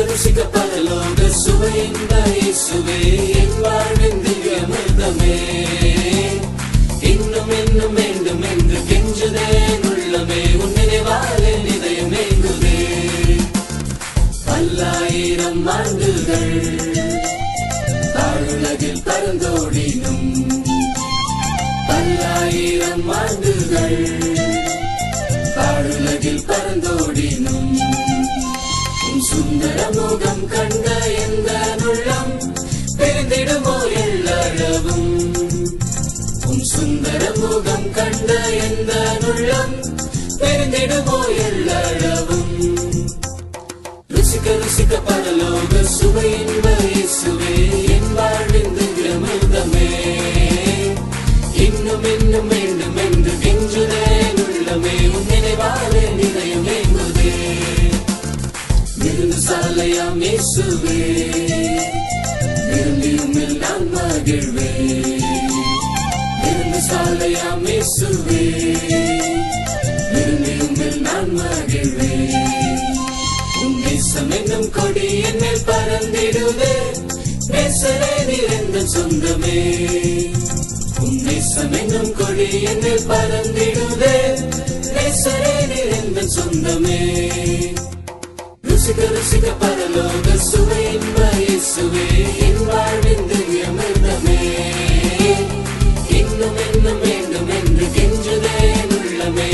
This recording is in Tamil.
ருசிக்க பரலோக சுவையின்ப இயேசுவே என் வாழ்வின் திவ்யமிர்தமே இன்னும் இன்னும் வேண்டும் என்று கெஞ்சுதே உள்ளமே உன் நினைவாலே இதயம் ஏங்குதே பல்லாயிரம் ஆண்டுகள் தாழுலகில் பறந்தோடினும் பல்லாயிரம் ஆண்டுகள் தாழுலகில் பறந்தோடினும் சுந்தர முகம் கண்ட எந்த உள்ளம் பிரிந்திடுமோ எல்லளவும் சுந்தர முகம் கண்ட எந்த உள்ளம் பிரிந்திடுமோ எல்லளவும் ருசிக்க ருசிக்க பரலோக சுவையின்ப இயேசுவே என் வாழ்வின் திவ்யமிர்தமே இன்னும் இன்னும் வேண்டும் என்று கெஞ்சுதே உள்ளமே உன் நினைவாலே இதயம் ஏங்குதே சாலையாம் இயேசுவே விரும்பியுமில் நான் மகிழ்வே சாலையாம் இயேசுவே விரும்பியுமில் நான் மகிழ்வே உன் நேசம் என்னும் கொடி என் மேல் பறந்திடுவே நேசரே நிறைந்த சொந்தமே உன் நேசம் என்னும் கொடி என் மேல் பறந்திடுவே நேசரே நிறைந்த சொந்தமே ருசிக்க ருசிக்க பரலோக சுவையின்ப இயேசுவே என் வாழ்வின் திவ்யமிர்தமே இன்னும் இன்னும் வேண்டும் என்று கெஞ்சுதே உள்ளமே